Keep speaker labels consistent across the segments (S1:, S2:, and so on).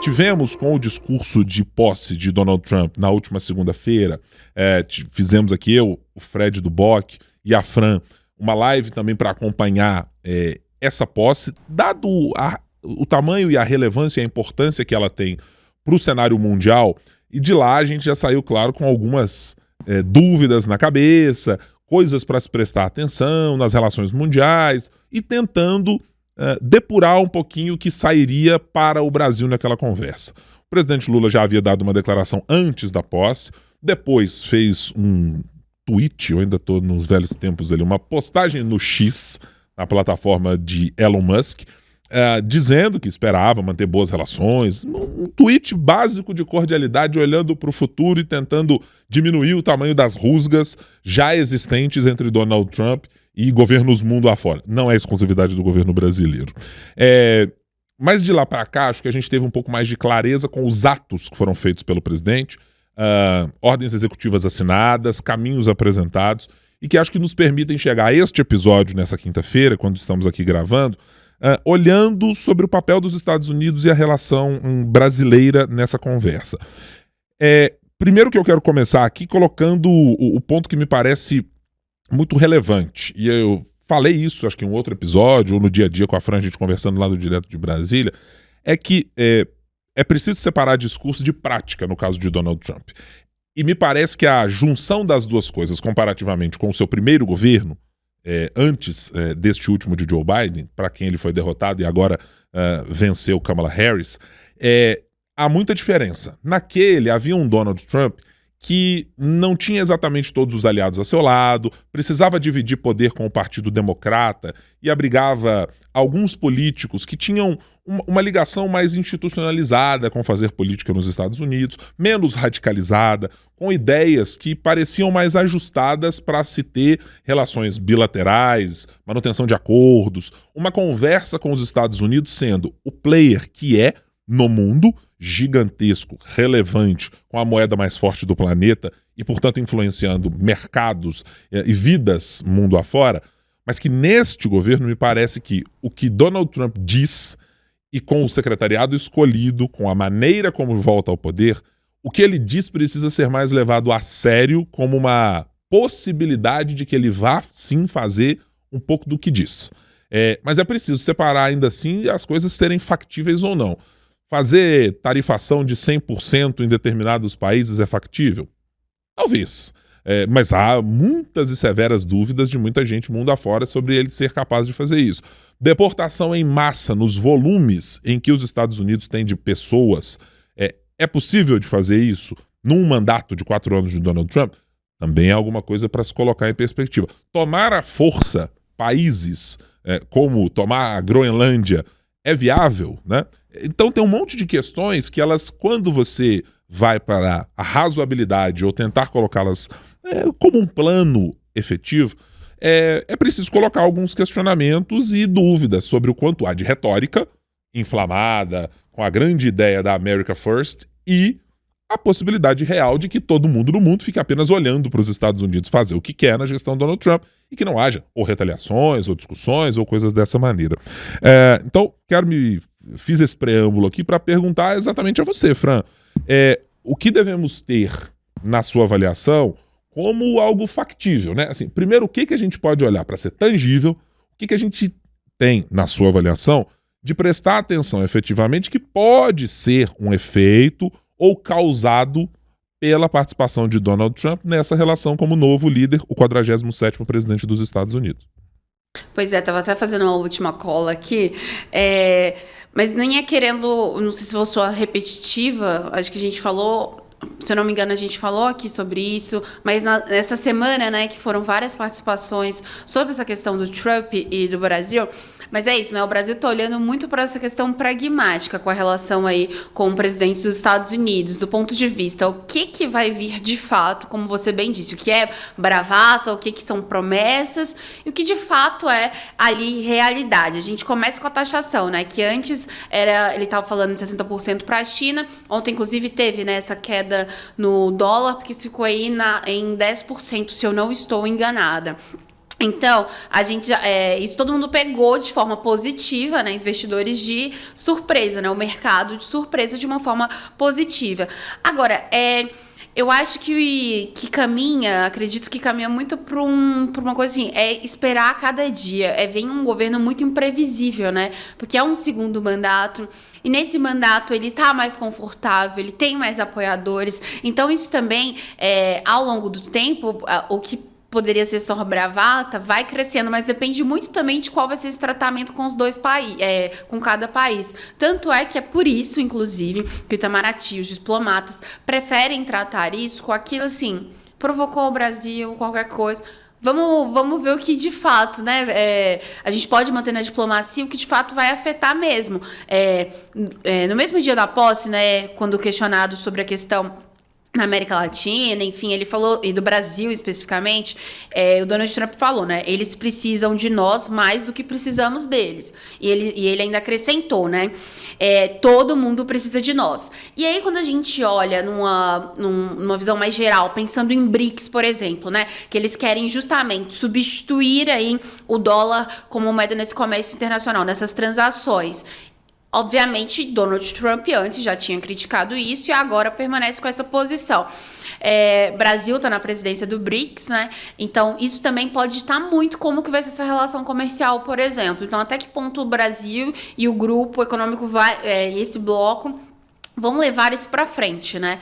S1: tivemos com o discurso de posse de Donald Trump na última segunda-feira, fizemos aqui eu, o Fred do Boc e a Fran, uma live também para acompanhar essa posse, dado o tamanho e a relevância e a importância que ela tem para o cenário mundial, e de lá a gente já saiu, claro, com algumas dúvidas na cabeça, coisas para se prestar atenção nas relações mundiais e tentando depurar um pouquinho o que sairia para o Brasil naquela conversa. O presidente Lula já havia dado uma declaração antes da posse, depois fez um tweet, eu ainda estou nos velhos tempos ali, uma postagem no X, na plataforma de Elon Musk, dizendo que esperava manter boas relações, um tweet básico de cordialidade, olhando para o futuro e tentando diminuir o tamanho das rusgas já existentes entre Donald Trump e governos mundo afora. Não é exclusividade do governo brasileiro. Mas de lá para cá, acho que a gente teve um pouco mais de clareza com os atos que foram feitos pelo presidente, ordens executivas assinadas, caminhos apresentados, e que acho que nos permitem chegar a este episódio nessa quinta-feira, quando estamos aqui gravando, olhando sobre o papel dos Estados Unidos e a relação brasileira nessa conversa. Primeiro que eu quero começar aqui colocando o ponto que me parece muito relevante, e eu falei isso acho que em um outro episódio, ou no dia a dia com a Fran, a gente conversando lá no Direto de Brasília, é que é preciso separar discurso de prática no caso de Donald Trump. E me parece que a junção das duas coisas, comparativamente com o seu primeiro governo, antes deste último de Joe Biden, para quem ele foi derrotado e agora venceu Kamala Harris, há muita diferença. Naquele havia um Donald Trump que não tinha exatamente todos os aliados a seu lado, precisava dividir poder com o Partido Democrata e abrigava alguns políticos que tinham uma ligação mais institucionalizada com fazer política nos Estados Unidos, menos radicalizada, com ideias que pareciam mais ajustadas para se ter relações bilaterais, manutenção de acordos, uma conversa com os Estados Unidos sendo o player que é no mundo, gigantesco, relevante, com a moeda mais forte do planeta e, portanto, influenciando mercados e vidas mundo afora, mas que neste governo me parece que o que Donald Trump diz e com o secretariado escolhido, com a maneira como volta ao poder, o que ele diz precisa ser mais levado a sério como uma possibilidade de que ele vá, sim, fazer um pouco do que diz. Mas é preciso separar ainda assim as coisas serem factíveis ou não. Fazer tarifação de 100% em determinados países é factível? Talvez. Mas há muitas e severas dúvidas de muita gente mundo afora sobre ele ser capaz de fazer isso. Deportação em massa nos volumes em que os Estados Unidos têm de pessoas, é possível de fazer isso num mandato de 4 anos de Donald Trump? Também é alguma coisa para se colocar em perspectiva. Tomar à força países como tomar a Groenlândia é viável, né? Então tem um monte de questões que elas, quando você vai para a razoabilidade ou tentar colocá-las como um plano efetivo, é preciso colocar alguns questionamentos e dúvidas sobre o quanto há de retórica inflamada, com a grande ideia da America First, e a possibilidade real de que todo mundo no mundo fique apenas olhando para os Estados Unidos fazer o que quer na gestão Donald Trump e que não haja ou retaliações, ou discussões, ou coisas dessa maneira. Então, fiz esse preâmbulo aqui para perguntar exatamente a você, Fran, o que devemos ter na sua avaliação como algo factível, né? Assim, primeiro, o que a gente pode olhar para ser tangível, o que a gente tem na sua avaliação de prestar atenção efetivamente que pode ser um efeito ou causado pela participação de Donald Trump nessa relação como novo líder, o 47º presidente dos Estados Unidos.
S2: Pois estava até fazendo uma última cola aqui, mas nem querendo, não sei se vou soar repetitiva, acho que a gente falou, se eu não me engano, a gente falou aqui sobre isso, mas nessa semana, né, que foram várias participações sobre essa questão do Trump e do Brasil. Mas é isso, né? O Brasil está olhando muito para essa questão pragmática com a relação aí com o presidente dos Estados Unidos, do ponto de vista, o que vai vir de fato, como você bem disse, o que é bravata, o que são promessas e o que de fato é ali realidade. A gente começa com a taxação, né? Que antes ele estava falando de 60% para a China, ontem inclusive teve, né, essa queda no dólar, porque ficou aí em 10%, se eu não estou enganada. Então, a gente isso todo mundo pegou de forma positiva, né? Investidores de surpresa, né? O mercado de surpresa de uma forma positiva. Agora, eu acho que acredito que caminha muito para uma coisa assim, esperar a cada dia, ver um governo muito imprevisível, né? Porque é um segundo mandato, e nesse mandato ele tá mais confortável, ele tem mais apoiadores, então isso também, ao longo do tempo, o que poderia ser só bravata, vai crescendo, mas depende muito também de qual vai ser esse tratamento com os dois países, com cada país. Tanto é que é por isso, inclusive, que o Itamaraty, os diplomatas, preferem tratar isso com aquilo assim, provocou o Brasil, qualquer coisa. Vamos ver o que de fato, né? A gente pode manter na diplomacia o que de fato vai afetar mesmo. No mesmo dia da posse, né, quando questionado sobre a questão na América Latina, enfim, ele falou, e do Brasil especificamente, o Donald Trump falou, né? Eles precisam de nós mais do que precisamos deles. E ele ainda acrescentou, né? Todo mundo precisa de nós. E aí, quando a gente olha numa visão mais geral, pensando em BRICS, por exemplo, né? Que eles querem justamente substituir aí o dólar como moeda nesse comércio internacional, nessas transações. Obviamente, Donald Trump antes já tinha criticado isso e agora permanece com essa posição. Brasil está na presidência do BRICS, né? Então, isso também pode ditar muito como que vai ser essa relação comercial, por exemplo. Então, até que ponto o Brasil e o grupo econômico esse bloco, vão levar isso para frente, né?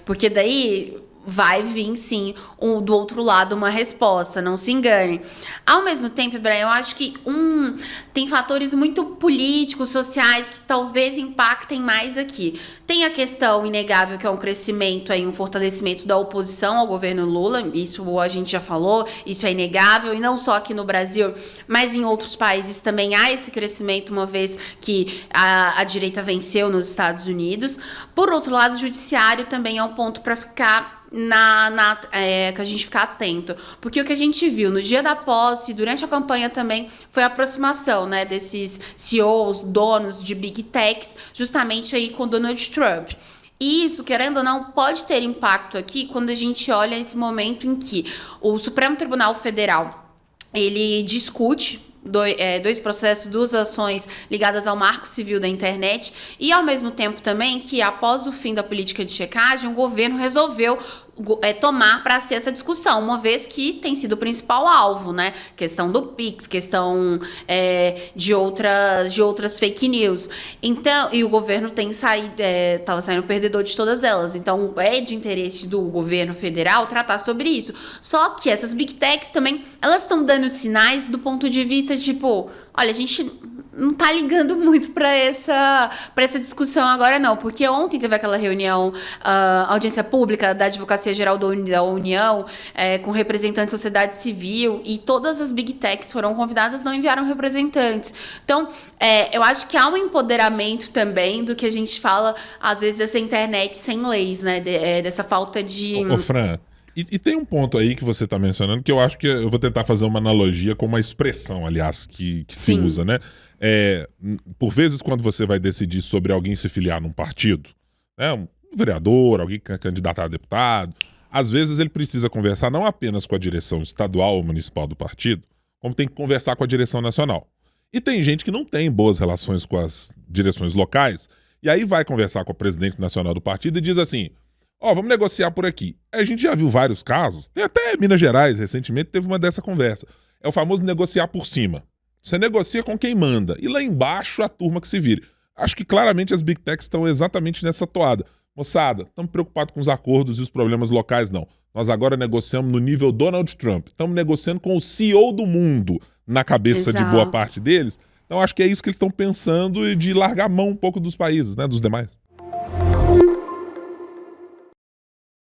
S2: Porque daí vai vir, sim, do outro lado uma resposta, não se engane. Ao mesmo tempo, Brian, eu acho que tem fatores muito políticos, sociais, que talvez impactem mais aqui. Tem a questão inegável, que é um crescimento, um fortalecimento da oposição ao governo Lula, isso a gente já falou, isso é inegável, e não só aqui no Brasil, mas em outros países também há esse crescimento, uma vez que a direita venceu nos Estados Unidos. Por outro lado, o judiciário também é um ponto para ficar que a gente ficar atento, porque o que a gente viu no dia da posse, durante a campanha também, foi a aproximação, né, desses CEOs, donos de Big Techs, justamente aí com Donald Trump. E isso, querendo ou não, pode ter impacto aqui quando a gente olha esse momento em que o Supremo Tribunal Federal, ele discute dois processos, duas ações ligadas ao marco civil da internet, e ao mesmo tempo também que após o fim da política de checagem, o governo resolveu tomar para si essa discussão, uma vez que tem sido o principal alvo, né? Questão do Pix, questão de outras fake news. Então, e o governo tem estava saindo perdedor de todas elas. Então, é de interesse do governo federal tratar sobre isso. Só que essas Big Techs também, elas estão dando sinais do ponto de vista, tipo, olha, a gente não tá ligando muito para essa discussão agora, não. Porque ontem teve aquela reunião, audiência pública da Advocacia Geral da União, com representantes da sociedade civil, e todas as Big Techs foram convidadas, não enviaram representantes. Então, eu acho que há um empoderamento também do que a gente fala, às vezes, dessa internet sem leis, né? Dessa falta de...
S1: Ô, Fran, e tem um ponto aí que você tá mencionando, que eu acho que eu vou tentar fazer uma analogia com uma expressão, aliás, que se usa, né? Por vezes, quando você vai decidir sobre alguém se filiar num partido, né, um vereador, alguém que é candidato a deputado, às vezes ele precisa conversar não apenas com a direção estadual ou municipal do partido, como tem que conversar com a direção nacional. E tem gente que não tem boas relações com as direções locais, e aí vai conversar com a presidente nacional do partido e diz assim: vamos negociar por aqui. A gente já viu vários casos, tem até Minas Gerais, recentemente teve uma dessa conversa. É o famoso negociar por cima. Você negocia com quem manda, e lá embaixo a turma que se vire. Acho que claramente as Big Techs estão exatamente nessa toada. Moçada, estamos preocupados com os acordos e os problemas locais, não. Nós agora negociamos no nível Donald Trump. Estamos negociando com o CEO do mundo na cabeça de boa parte deles. Então acho que é isso que eles estão pensando, e de largar a mão um pouco dos países, né, dos demais.